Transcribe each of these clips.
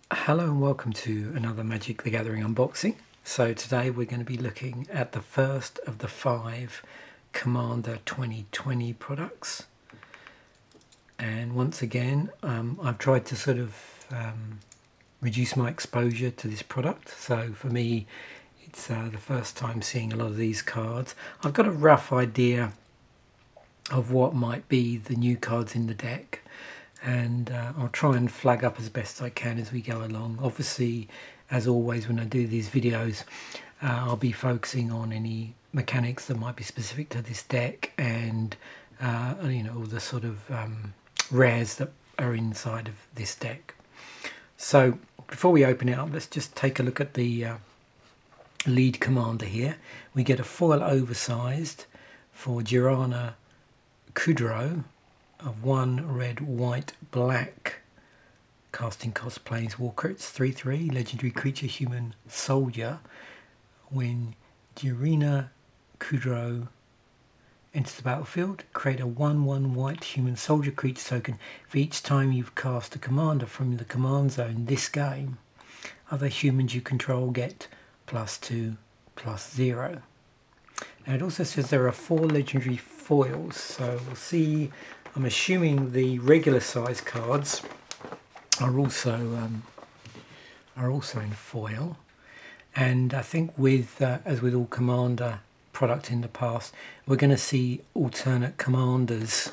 Hello and welcome to another Magic the Gathering unboxing. So today we're going to be looking at the first of the 5 Commander 2020 products. And once again, I've tried to sort of reduce my exposure to this product. So for me, it's the first time seeing a lot of these cards. I've got a rough idea of what might be the new cards in the deck. And I'll try and flag up as best I can as we go along. Obviously, as always when I do these videos, I'll be focusing on any mechanics that might be specific to this deck and all the sort of rares that are inside of this deck. So before we open it up, let's just take a look at the lead commander here. We get a foil oversized for Girana Kudrow of 1 red, white, black casting cost planeswalker. It's 3/3 legendary creature, human soldier. When Girina Kudrow enters the battlefield, create a 1/1 white human soldier creature token for each time you've cast a commander from the command zone this game. Other humans you control get +2/+0. And it also says there are 4 legendary foils, so we'll see. I'm assuming the regular size cards are also in foil, and I think with as with all Commander product in the past, we're going to see alternate commanders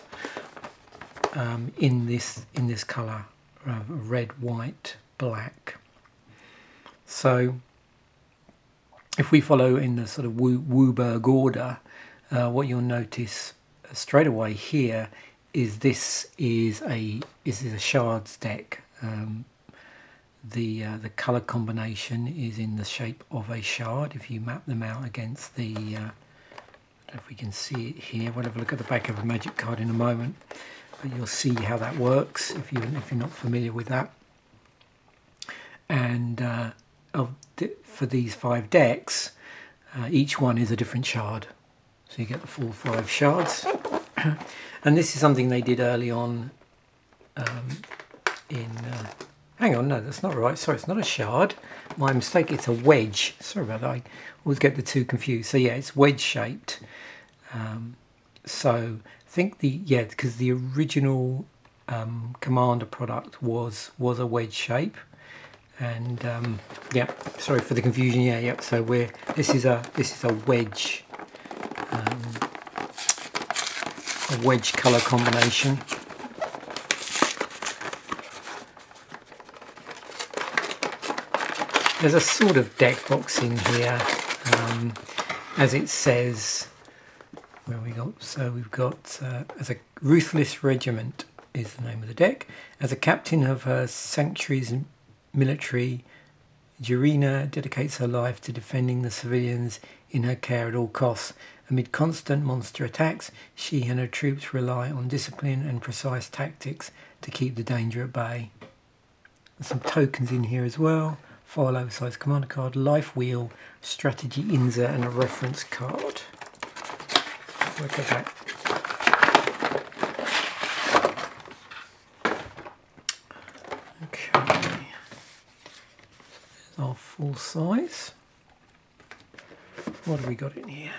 in this colour, red, white, black. So if we follow in the sort of Wooburg order, what you'll notice straight away here is this is a shards deck. The color combination is in the shape of a shard. If you map them out against the, I don't know if we can see it here. We'll have a look at the back of a Magic card in a moment, but you'll see how that works if you're not familiar with that. And for these 5 decks, each one is a different shard, so you get the full 5 shards. And this is something they did early on hang on, no, that's not right. Sorry, it's not a shard. My mistake, it's a wedge. Sorry about that. I always get the two confused. So yeah, it's wedge shaped. So I think because the original Commander product was a wedge shape. And sorry for the confusion. Yeah. So this is a wedge. A wedge colour combination. There's a sort of deck boxing here, as it says. Where we got? So we've got as a Ruthless Regiment is the name of the deck. As a captain of her Sanctuary's military, Girina dedicates her life to defending the civilians in her care at all costs. Amid constant monster attacks, she and her troops rely on discipline and precise tactics to keep the danger at bay. There's some tokens in here as well. Foil oversized commander card, life wheel, strategy insert, and a reference card. Look at that. Okay. There's our full size. What have we got in here?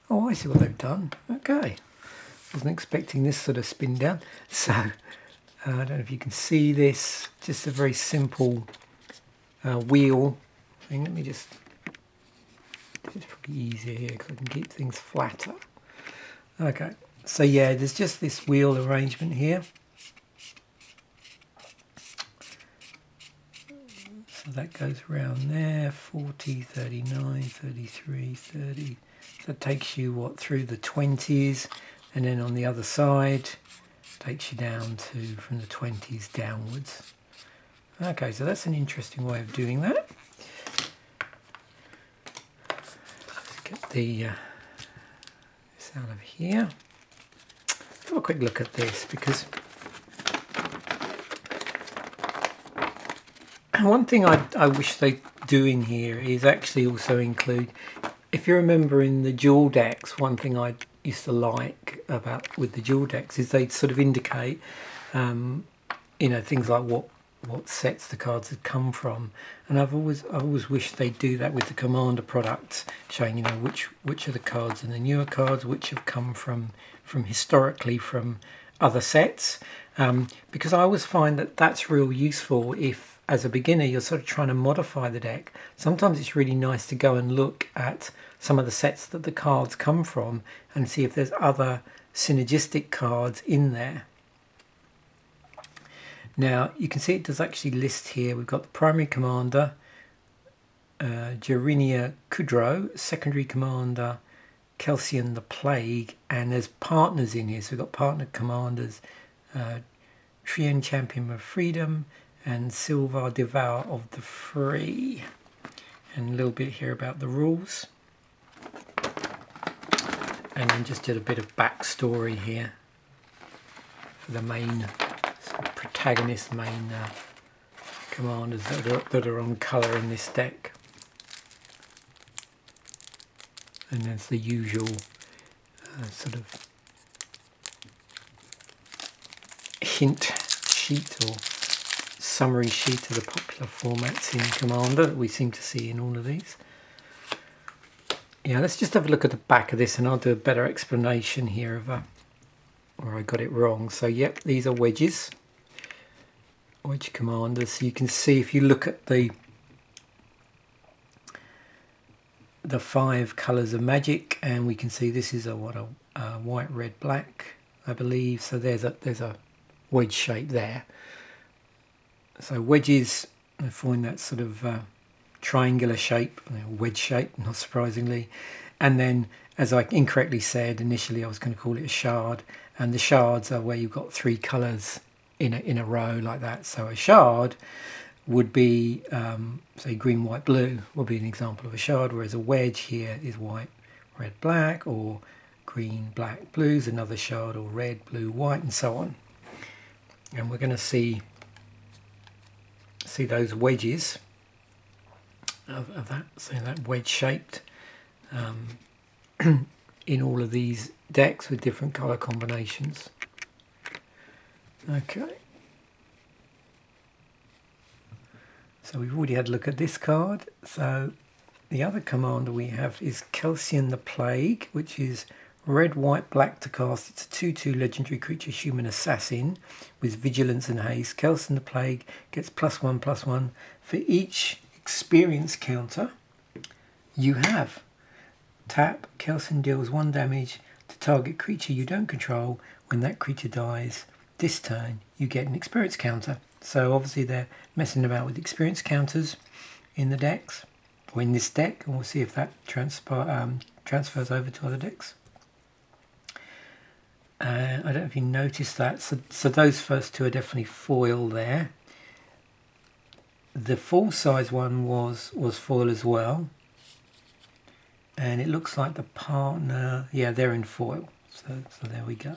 Oh, I see what they've done. Okay. Wasn't expecting this sort of spin down. So, I don't know if you can see this. Just a very simple wheel thing. Let me just... It's probably easier here because I can keep things flatter. Okay. So yeah, there's just this wheel arrangement here. So that goes around there. 40, 39, 33, 30... That takes you through the 20s, and then on the other side takes you down to from the 20s downwards. Okay, so that's an interesting way of doing that. Let's get this out of here. Have a quick look at this, because one thing I wish they do in here is actually also include, if you remember in the dual decks, one thing I used to like about with the dual decks is they sort of indicate you know, things like what sets the cards had come from. And I've always wished they'd do that with the Commander products, showing, you know, which of the cards are the newer cards, which have come from historically from other sets, because I always find that that's real useful if, as a beginner, you're sort of trying to modify the deck. Sometimes it's really nice to go and look at some of the sets that the cards come from and see if there's other synergistic cards in there. Now you can see it does actually list here. We've got the primary commander, Jerinia Kudrow, secondary commander, Kelsian the Plague, and there's partners in here. So we've got partner commanders, Trien Champion of Freedom and Silvar Devour of the Free. And a little bit here about the rules. And then just did a bit of backstory here for the main protagonist, main commanders that are on colour in this deck. And there's the usual sort of hint sheet or summary sheet of the popular formats in Commander that we seem to see in all of these. Yeah, let's just have a look at the back of this and I'll do a better explanation here of where I got it wrong. So yep, these are wedges, wedge commanders. So you can see if you look at the 5 colours of magic, and we can see this is a white, red, black, I believe. So there's a wedge shape there. So wedges, I find that sort of triangular shape, wedge shape, not surprisingly. And then, as I incorrectly said initially, I was going to call it a shard, and the shards are where you've got 3 colours in a row like that. So a shard would be, say, green, white, blue would be an example of a shard, whereas a wedge here is white, red, black, or green, black, blue is another shard, or red, blue, white, and so on. And we're going to see those wedges of that, so that wedge shaped in all of these decks with different colour combinations. Okay. So we've already had a look at this card. So the other commander we have is Kelsian the Plague, which is red, white, black to cast. It's a 2/2 legendary creature, human assassin with vigilance and haste. Kelsian the Plague gets +1/+1 for each experience counter you have. Tap, Kelsian deals 1 damage to target creature you don't control. When that creature dies this turn, you get an experience counter. So obviously they're messing about with experience counters in the decks, or in this deck, and we'll see if that transfers over to other decks. I don't know if you noticed that. So those first 2 are definitely foil there. The full size one was foil as well. And it looks like the partner, yeah, they're in foil. So there we go.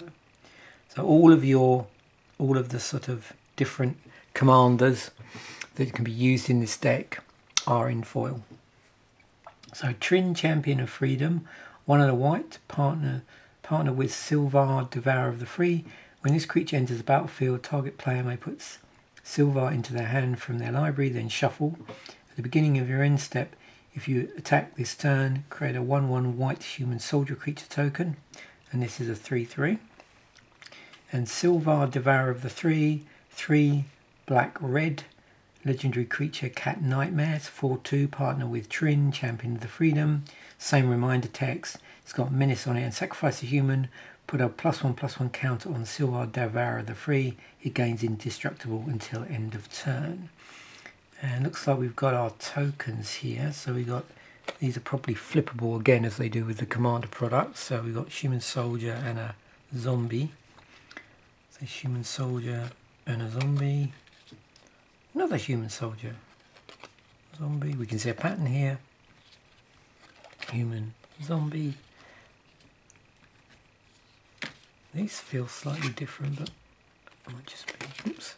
So all of the sort of different commanders that can be used in this deck are in foil. So Trin, Champion of Freedom, 1 and a white, partner with Silvar, Devourer of the Free. When this creature enters the battlefield, target player may put Silvar into their hand from their library, then shuffle. At the beginning of your end step, if you attack this turn, create a 1/1 white human soldier creature token, and this is a 3/3. And Silvar, Devourer of the 3 black, red, legendary creature, Cat Nightmares, 4/2, partner with Trin, Champion of the Freedom. Same reminder text. It's got menace on it, and sacrifice a human. Put a +1/+1 counter on Silvar, Devourer of the Free. It gains indestructible until end of turn. And looks like we've got our tokens here. So we got, these are probably flippable again as they do with the Commander products. So we've got human soldier and a zombie. So human soldier and a zombie. Another human soldier. Zombie. We can see a pattern here. Human, zombie. These feel slightly different, but it might just be, oops.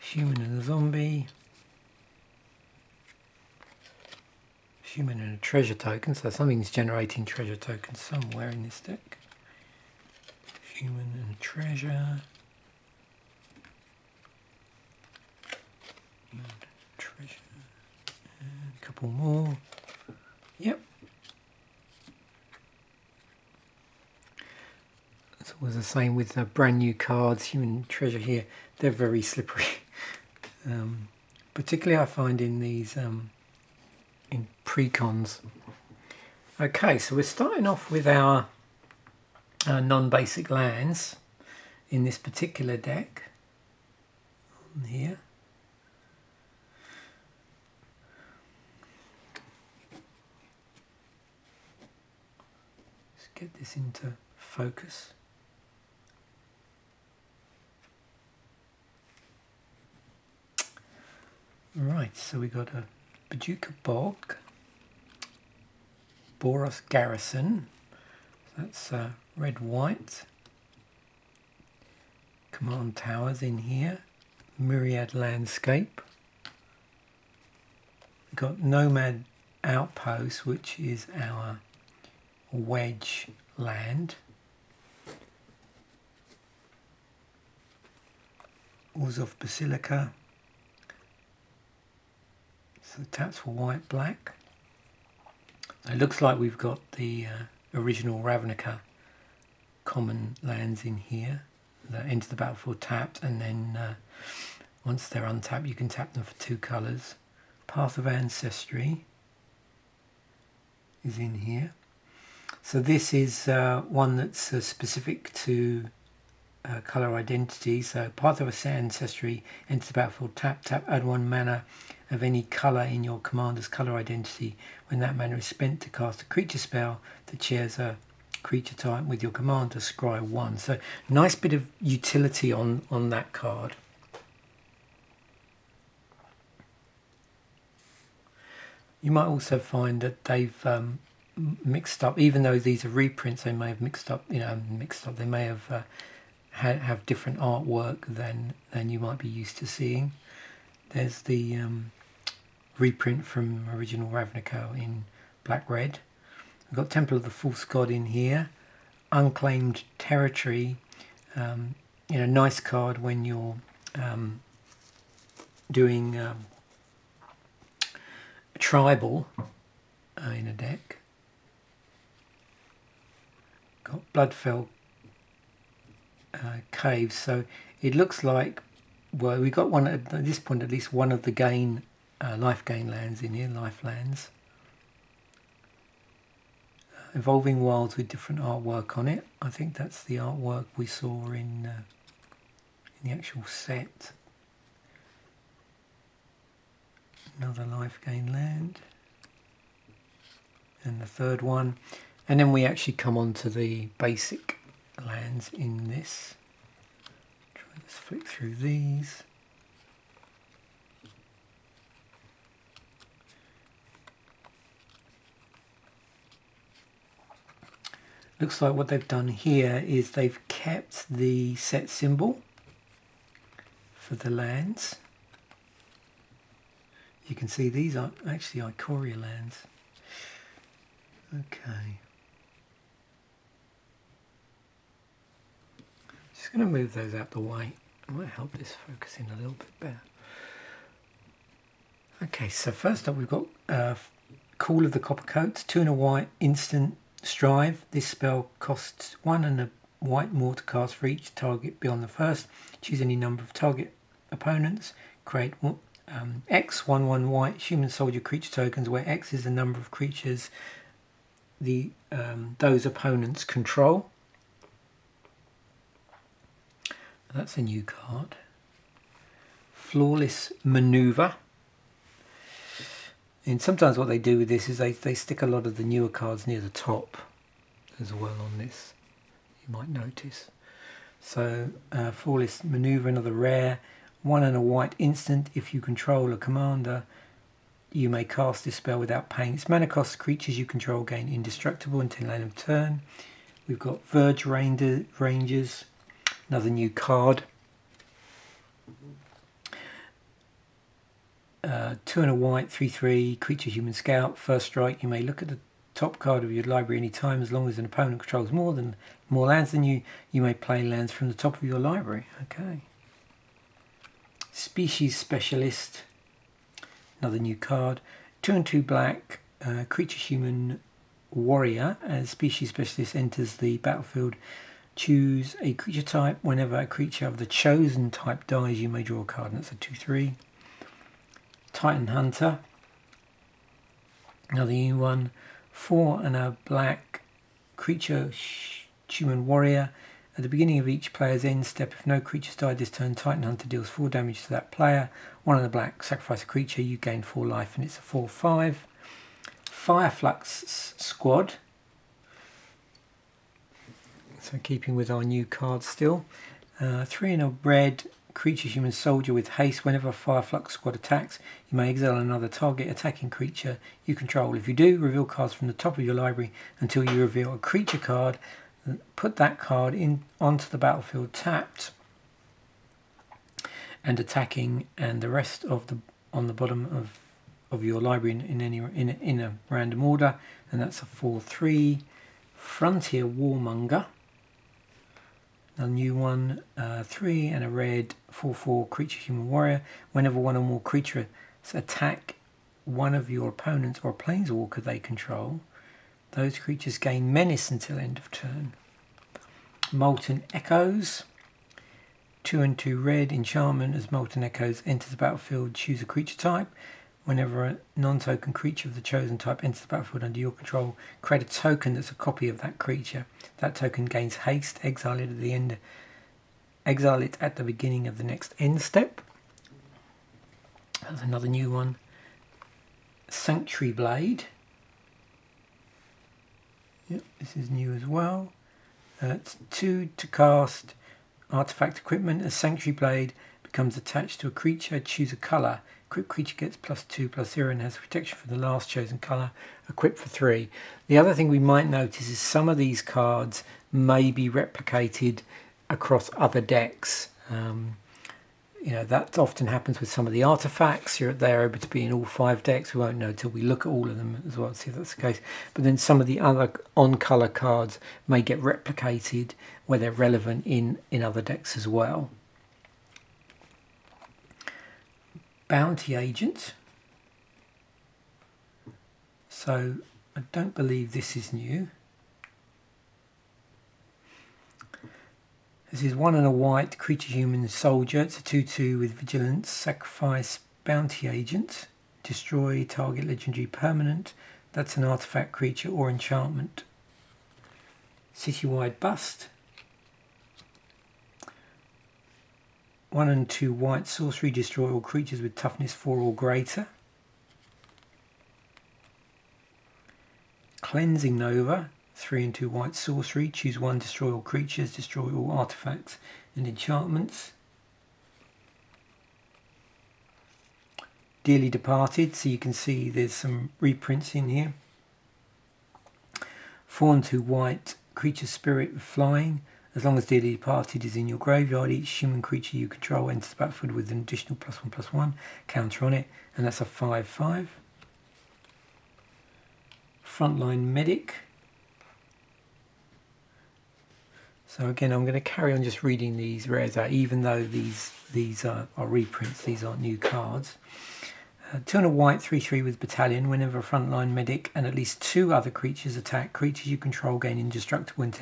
Human and a zombie. Human and a treasure token, so something's generating treasure tokens somewhere in this deck. Human and treasure. Treasure. And a couple more. Yep. It's always the same with the brand new cards, Human Treasure here. They're very slippery. Particularly I find in these in pre-cons. Okay, so we're starting off with our non-basic lands in this particular deck on here. Let's get this into focus. Right, so we got a Bajuka Bog, Boros Garrison, that's red-white, Command Towers in here, Myriad Landscape, we've got Nomad Outpost, which is our wedge land, Orzhov Basilica. So taps for white, black. It looks like we've got the original Ravnica common lands in here that enter the battlefield tapped, and then once they're untapped you can tap them for 2 colours. Path of Ancestry is in here. So this is one that's specific to colour identity. So Path of Ancestry enters the battlefield tap, add 1 mana of any colour in your commander's colour identity. When that mana is spent to cast a creature spell that shares a creature type with your commander, scry 1. So nice bit of utility on that card. You might also find that they've mixed up, even though these are reprints, they may have mixed up, they may have have different artwork than you might be used to seeing. There's the reprint from original Ravnica in black-red. We've got Temple of the False God in here. Unclaimed Territory. Nice card when you're doing tribal in a deck. Got Bloodfell Caves. So it looks like, well, we got one at this point, at least one of the life gain lands in here, life lands. Evolving Wilds with different artwork on it. I think that's the artwork we saw in the actual set. Another life gain land. And the third one. And then we actually come on to the basic lands in this. Let's flick through these. Looks like what they've done here is they've kept the set symbol for the lands. You can see these are actually Ikoria lands. Okay. Just going to move those out the way. It might help this focus in a little bit better. Okay, so first up we've got Call of the Coppercoats, 2 and a white, instant Strive. This spell costs 1 and a white more to cast for each target beyond the first. Choose any number of target opponents. Create X 1/1 white human soldier creature tokens, where X is the number of creatures those opponents control. That's a new card. Flawless Maneuver. And sometimes what they do with this is they stick a lot of the newer cards near the top as well on this, you might notice. So Flawless Maneuver, another rare, 1 and a white instant. If you control a commander, you may cast this spell without paying its mana cost. Creatures you control gain indestructible until end of turn. We've got Verge Rangers, another new card. 2 and a white, 3/3, creature human scout. First strike, you may look at the top card of your library any time. As long as an opponent controls more lands than you may play lands from the top of your library. Okay. Species Specialist, another new card. 2 and 2 black, creature human warrior. As species specialist enters the battlefield, choose a creature type. Whenever a creature of the chosen type dies, you may draw a card, and that's a 2/3. Titan Hunter, another new one. 4 and a black, creature human warrior. At the beginning of each player's end step, if no creatures die this turn, Titan Hunter deals 4 damage to that player. 1 and a black, sacrifice a creature, you gain 4 life, and it's a 4/5. Fireflux Squad. So keeping with our new card still. 3 and a red, creature human soldier with haste. Whenever a Fireflux Squad attacks, you may exile another target attacking creature you control. If you do, reveal cards from the top of your library until you reveal a creature card. Put that card onto the battlefield tapped and attacking, and the rest of on the bottom of your library in a random order, and that's a 4/3. Frontier Warmonger, a new one. 3 and a red, 4/4 creature human warrior. Whenever one or more creatures attack one of your opponents or a planeswalker they control, those creatures gain menace until end of turn. Molten Echoes. 2 and 2 red, enchantment. As Molten Echoes enters the battlefield, choose a creature type. Whenever a non-token creature of the chosen type enters the battlefield under your control, create a token that's a copy of that creature. That token gains haste. Exile it at the end. Exile it at the beginning of the next end step. That's another new one. Sanctuary Blade. Yep, this is new as well. It's 2 to cast artifact equipment. A Sanctuary Blade becomes attached to a creature. Choose a colour. Equipped creature gets +2/+0 and has protection for the last chosen colour. Equipped for 3. The other thing we might notice is some of these cards may be replicated across other decks. That often happens with some of the artifacts. They're able to be in all 5 decks. We won't know till we look at all of them as well to see if that's the case. But then some of the other on-colour cards may get replicated where they're relevant in other decks as well. Bounty Agent. So I don't believe this is new. This is 1 and a white, creature human soldier. It's a 2/2 with vigilance. Sacrifice Bounty Agent. Destroy target legendary permanent. That's an artifact, creature, or enchantment. Citywide Bust. 1 and 2 white, sorcery. Destroy all creatures with toughness 4 or greater. Cleansing Nova. 3 and 2 white, sorcery. Choose 1, destroy all creatures, destroy all artifacts and enchantments. Dearly Departed. So you can see there's some reprints in here. 4 and 2 white, creature spirit with flying. As long as Dearly Departed is in your graveyard, each human creature you control enters the battlefield with an additional +1/+1 counter on it, and that's a 5/5. Frontline Medic. So again, I'm going to carry on just reading these rares out, even though these are reprints, these aren't new cards. 2 and a white, 3/3 with Battalion. Whenever a frontline medic and at least 2 other creatures attack, creatures you control gain indestructible until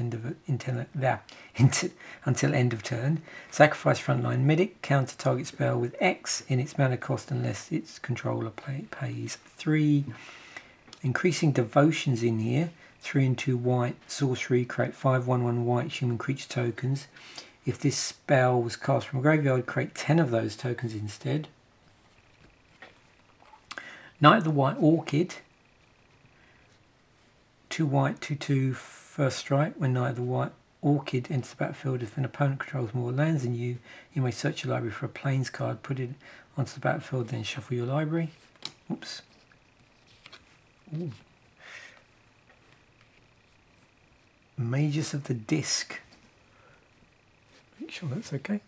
end of turn. Sacrifice frontline medic, counter target spell with X in its mana cost unless its controller pays 3. Increasing Devotions in here. 3 and 2 white, sorcery, create 5/1/1 white human creature tokens. If this spell was cast from a graveyard, create 10 of those tokens instead. Knight of the White Orchid. 2 white, 2/2, first strike. When Knight of the White Orchid enters the battlefield, if an opponent controls more lands than you, you may search your library for a plains card, put it onto the battlefield, then shuffle your library. Oops. Ooh. Mages of the Disc. Make sure that's okay.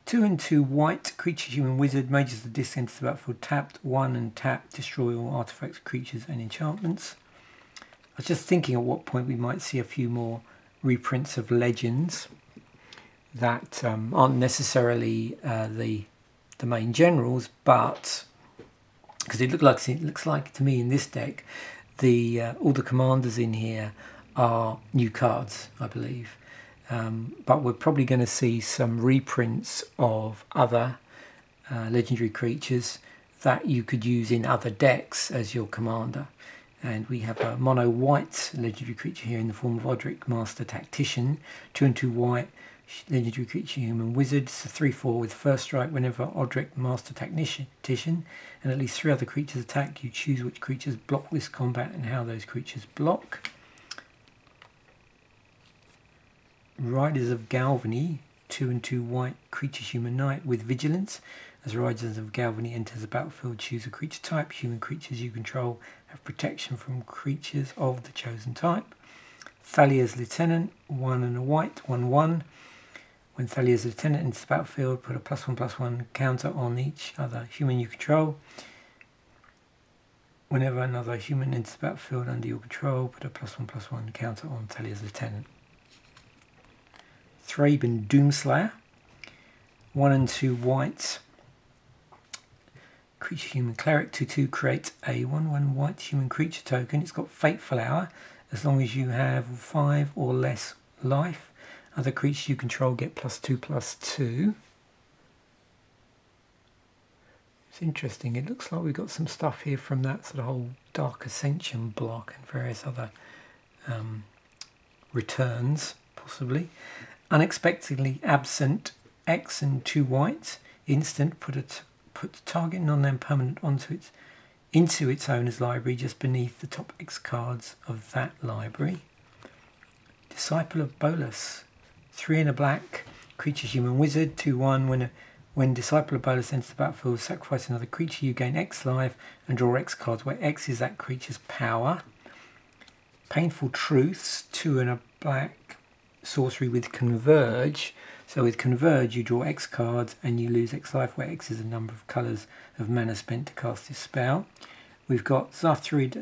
2 and 2 white, creature human wizard. Mages of the Disc enters the battlefield tapped. 1 and tap, destroy all artifacts, creatures and enchantments. I was just thinking at what point we might see a few more reprints of legends that aren't necessarily the main generals, but because it looks like to me in this deck, all the commanders in here are new cards, I believe. But we're probably going to see some reprints of other legendary creatures that you could use in other decks as your commander. And we have a mono white legendary creature here in the form of Odric, Master Tactician. 2 and 2 white legendary creature, human wizard. It's a 3/4 with first strike. Whenever Odric, Master Tactician, and at least 3 other creatures attack, you choose which creatures block this combat and how those creatures block. Riders of Galvany, 2 and 2 white creature, human knight with vigilance. As Riders of Galvany enters the battlefield, choose a creature type. Human creatures you control have protection from creatures of the chosen type. Thalia's Lieutenant, 1 and a white, 1/1. When Thalia's Lieutenant enters the battlefield, put a +1/+1 counter on each other human you control. Whenever another human enters the battlefield under your control, put a +1/+1 counter on Thalia's Lieutenant. Thraben Doomslayer, 1 and 2 white creature, human cleric. 2/2 create a 1/1 white human creature token. It's got Fateful Hour. As long as you have 5 or less life, other creatures you control get +2/+2. It's interesting. It looks like we've got some stuff here from that sort of whole Dark Ascension block and various other returns, possibly. Unexpectedly Absent, X and 2 white. Instant, put the target non-land permanent into its owner's library just beneath the top X cards of that library. Disciple of Bolas, 3 and a black creature, human wizard. 2/1. When Disciple of Bolas enters the battlefield, sacrifice another creature, you gain X life and draw X cards where X is that creature's power. Painful Truths, 2 and a black sorcery with Converge. So with Converge, you draw X cards and you lose X life, where X is the number of colours of mana spent to cast this spell. We've got Zarthrid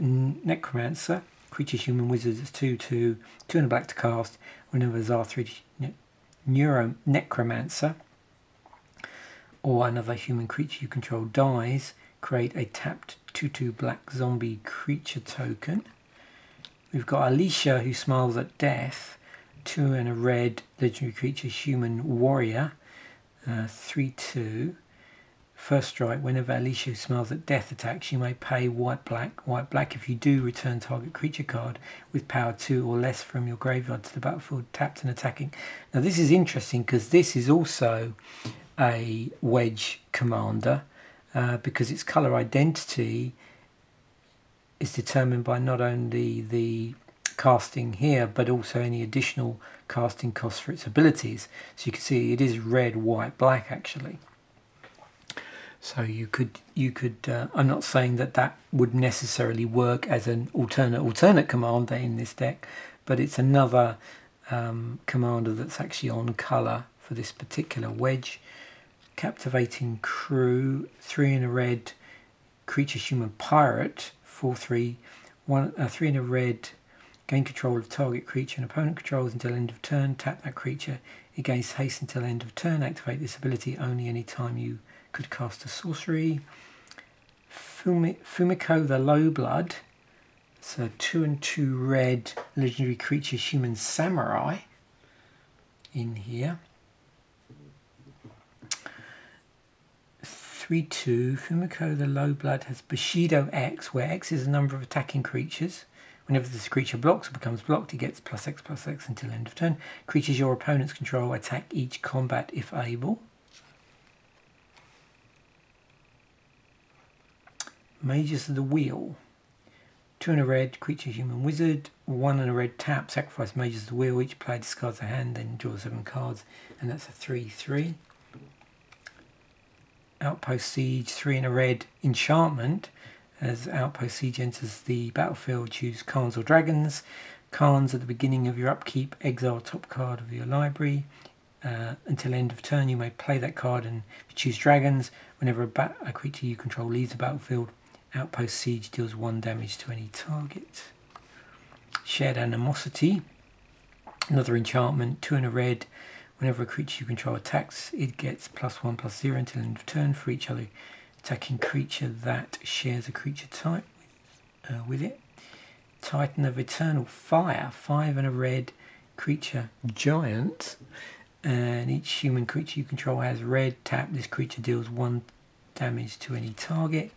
Necromancer, creature, human wizard. It's 2/2, 2 and a black to cast. Whenever Zarthrid Necromancer or another human creature you control dies, create a tapped 2/2 black zombie creature token. We've got Alicia, who smiles at death. 2 and a red legendary creature, human warrior. 3/2. First strike. Whenever Alicia, who smiles at death, attacks, you may pay white black. If you do, return target creature card with power 2 or less from your graveyard to the battlefield, tapped and attacking. Now this is interesting because this is also a wedge commander, because its colour identity is determined by not only the casting here but also any additional casting costs for its abilities. So you can see it is red, white, black actually. So you could I'm not saying that would necessarily work as an alternate commander in this deck, but it's another commander that's actually on colour for this particular wedge. Captivating Crew, 3 and a red creature, human pirate. 4/3, 3 and a red. Gain control of target creature an opponent controls until end of turn. Tap that creature. It gains haste until end of turn. Activate this ability only any time you could cast a sorcery. Fumiko the Lowblood. It's a 2 and 2 red legendary creature, human samurai. In here. 3/2. Fumiko the Lowblood has Bushido X, where X is the number of attacking creatures. Whenever this creature blocks or becomes blocked, it gets +X/+X until end of turn. Creatures your opponents control attack each combat if able. Mages of the Wheel. 2 and a red creature, human wizard. 1 and a red tap, sacrifice Mages of the Wheel. Each player discards a hand, then draws 7 cards, and that's a 3/3. Outpost Siege, 3 and a red enchantment. As Outpost Siege enters the battlefield, choose Khans or Dragons. Khans at the beginning of your upkeep, exile top card of your library. Until end of turn, you may play that card, and if you choose Dragons, whenever a creature you control leaves the battlefield, Outpost Siege deals 1 damage to any target. Shared Animosity, another enchantment, 2 and a red. Whenever a creature you control attacks, it gets +1/+0 until end of turn for each other attacking creature that shares a creature type with it. Titan of Eternal Fire, 5 and a red creature giant, and each human creature you control has red. Tap, this creature deals 1 damage to any target.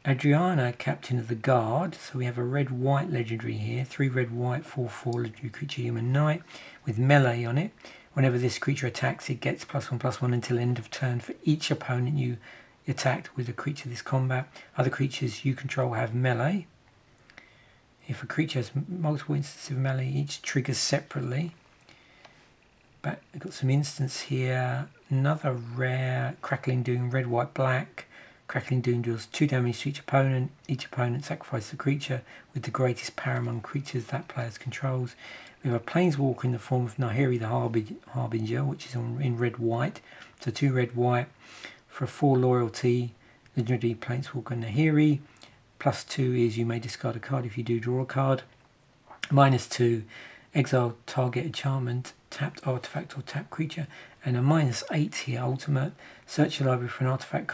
Adriana, Captain of the Guard, so we have a red-white legendary here, 3 red-white, 4/4 legendary creature human knight with melee on it. Whenever this creature attacks, it gets +1/+1 until end of turn for each opponent you attacked with a creature this combat. Other creatures you control have melee. If a creature has multiple instances of melee, each triggers separately. But we've got some instants here. Another rare Crackling Doom, red, white, black. Crackling Doom deals 2 damage to each opponent. Each opponent sacrifices a creature with the greatest power among creatures that player controls. We have a Planeswalker in the form of Nahiri the Harbinger, which is in red, white. So 2 red, white for 4 loyalty. Legendary Planeswalker Nahiri. +2 is you may discard a card if you do draw a card. -2, exile target enchantment, tapped artifact or tapped creature. And a -8 here, ultimate. Search your library for an artifact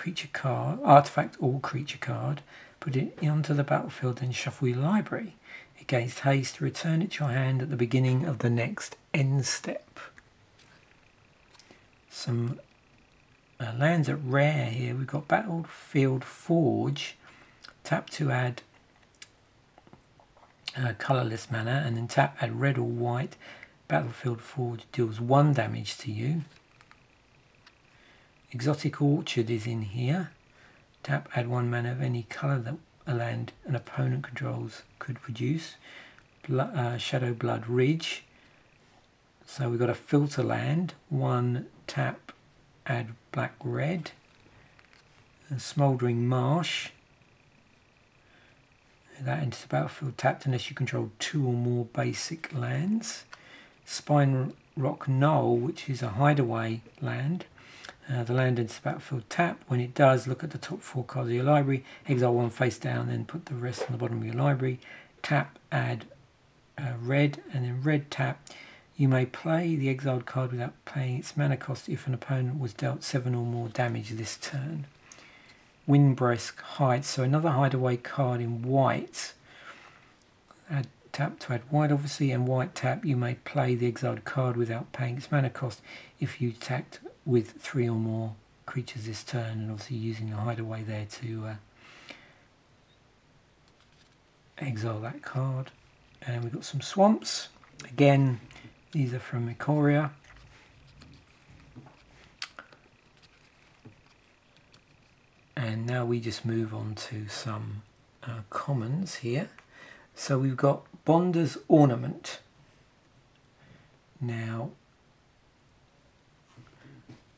or creature card. Put it onto the battlefield and shuffle your library. It gains haste. Return it to your hand at the beginning of the next end step. Some lands at rare here. We've got Battlefield Forge. Tap to add colourless mana, and then tap, add red or white. Battlefield Forge deals 1 damage to you. Exotic Orchard is in here. Tap, add 1 mana of any colour that a land an opponent controls could produce. Shadow Blood Ridge. So we've got a filter land. 1 tap, add black red. Smouldering Marsh. That enters the battlefield tapped unless you control 2 or more basic lands. Spine Rock Knoll, which is a hideaway land. The land enters the battlefield tapped. When it does, look at the top 4 cards of your library. Exile 1 face down, then put the rest on the bottom of your library. Tap, add red, and then red tap. You may play the exiled card without paying its mana cost if an opponent was dealt 7 or more damage this turn. Windbreast Heights, so another hideaway card in white. Add tap to add white, obviously, and white tap. You may play the exiled card without paying its mana cost if you attacked with 3 or more creatures this turn, and obviously using the hideaway there to exile that card. And we've got some swamps. Again, these are from Ikoria. And now we just move on to some commons here. So we've got Bonder's Ornament. Now,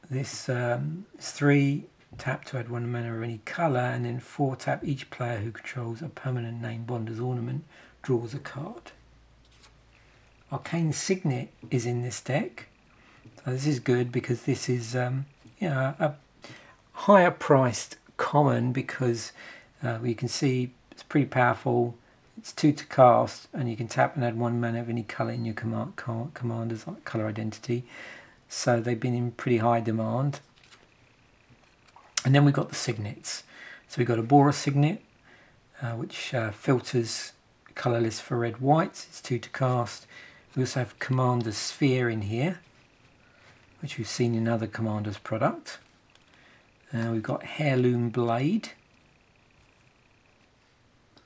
this is 3 tap to add 1 mana of any colour, and then 4 tap. Each player who controls a permanent named Bonder's Ornament draws a card. Arcane Signet is in this deck. So this is good because this is a higher priced common, because you can see it's pretty powerful. It's 2 to cast, and you can tap and add 1 mana of any colour in your commander's colour identity. So they've been in pretty high demand. And then we've got the signets. So we've got a Boros Signet, which filters colourless for red whites. It's 2 to cast. We also have Commander's Sphere in here, which we've seen in other Commander's product. We've got Heirloom Blade.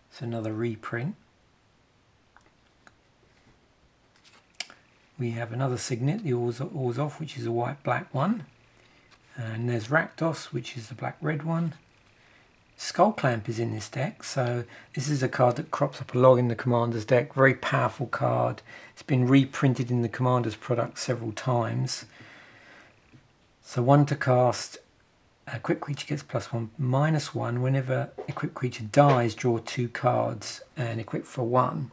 It's another reprint. We have another Signet, the Orzhov, which is a white-black one. And there's Rakdos, which is the black-red one. Skull Clamp is in this deck, so this is a card that crops up a lot in the Commander's deck. Very powerful card. It's been reprinted in the Commander's product several times. So 1 to cast. Equipped creature gets +1/-1. Whenever equipped creature dies, draw 2 cards and equip for 1.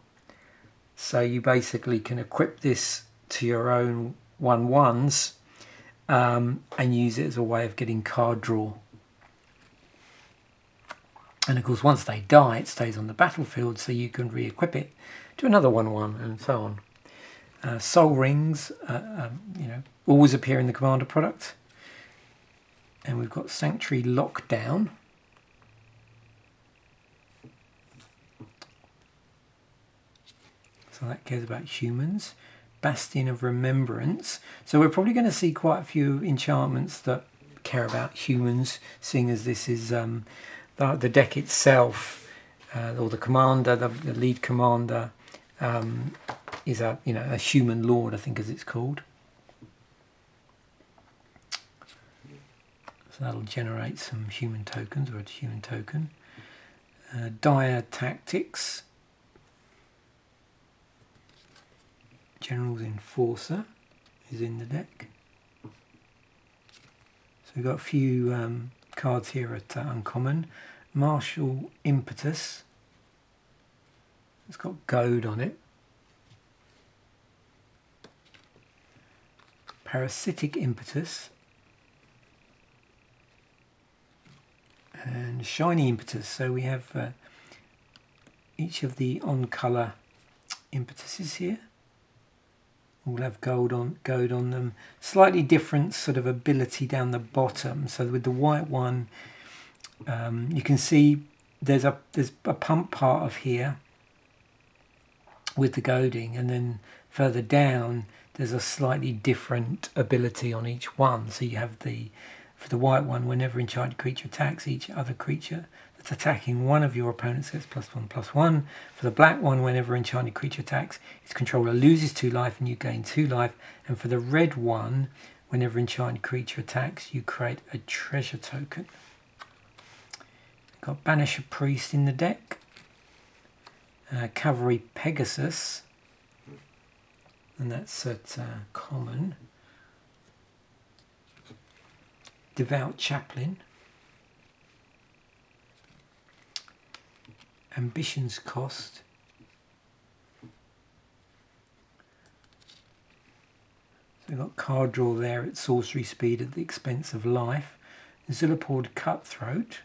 So you basically can equip this to your own 1/1s and use it as a way of getting card draw. And of course, once they die, it stays on the battlefield, so you can re-equip it to another 1/1 and so on. Soul Rings, always appear in the Commander product. And we've got Sanctuary Lockdown. So that cares about humans. Bastion of Remembrance. So we're probably going to see quite a few enchantments that care about humans, seeing as this is the deck itself, or the commander, the lead commander, is a human lord, I think, as it's called. So that'll generate some human tokens, or a human token. Dire Tactics. General's Enforcer is in the deck. So we've got a few cards here at uncommon. Martial Impetus. It's got goad on it. Parasitic Impetus. And Shiny Impetus. So we have each of the on-colour impetuses here. All have gold on them. Slightly different sort of ability down the bottom. So with the white one, you can see there's a pump part of here with the goading, and then further down there's a slightly different ability on each one. So you have for the white one, whenever enchanted creature attacks, each other creature that's attacking one of your opponents gets +1/+1. For the black one, whenever enchanted creature attacks, its controller loses 2 life and you gain 2 life. And for the red one, whenever enchanted creature attacks, you create a treasure token. Got Banisher Priest in the deck. Cavalry Pegasus. And that's at common. Devout Chaplain. Ambition's Cost. So we've got card draw there at sorcery speed at the expense of life. Zillipord Cutthroat.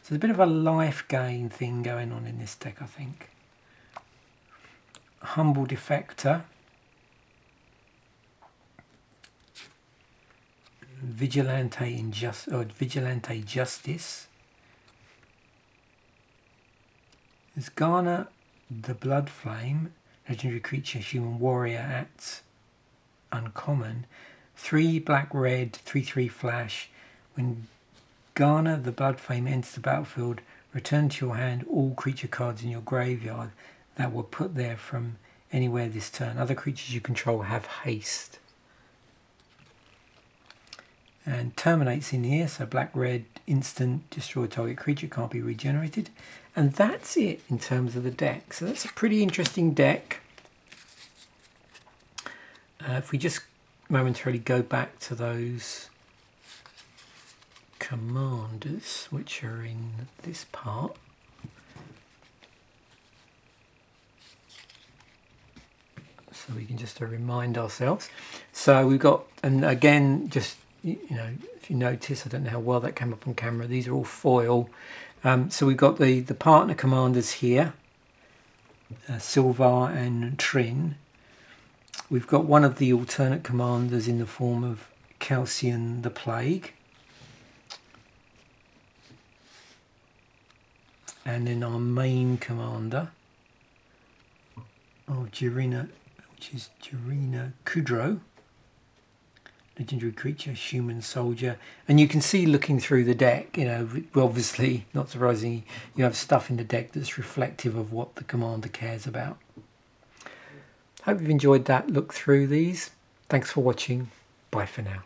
So there's a bit of a life gain thing going on in this deck, I think. Humble Defector. Vigilante Justice. There's Garner the Blood Flame, legendary creature, human warrior at uncommon. 3 black red, 3/3 flash. When Garner the Blood Flame enters the battlefield, return to your hand all creature cards in your graveyard that were put there from anywhere this turn. Other creatures you control have haste. And Terminate's in here, so black red, instant, destroy target creature, can't be regenerated. And that's it in terms of the deck. So that's a pretty interesting deck. If we just momentarily go back to those commanders, which are in this part. So we can just remind ourselves. So we've got, and again, just, if you notice, I don't know how well that came up on camera, these are all foil. So we've got the partner commanders here, Silvar and Trin. We've got one of the alternate commanders in the form of Calcian the Plague. And then our main commander of Jirina, which is Jirina Kudro. Legendary creature, human soldier. And you can see, looking through the deck, obviously, not surprisingly, you have stuff in the deck that's reflective of what the commander cares about. Hope you've enjoyed that look through these. Thanks for watching. Bye for now.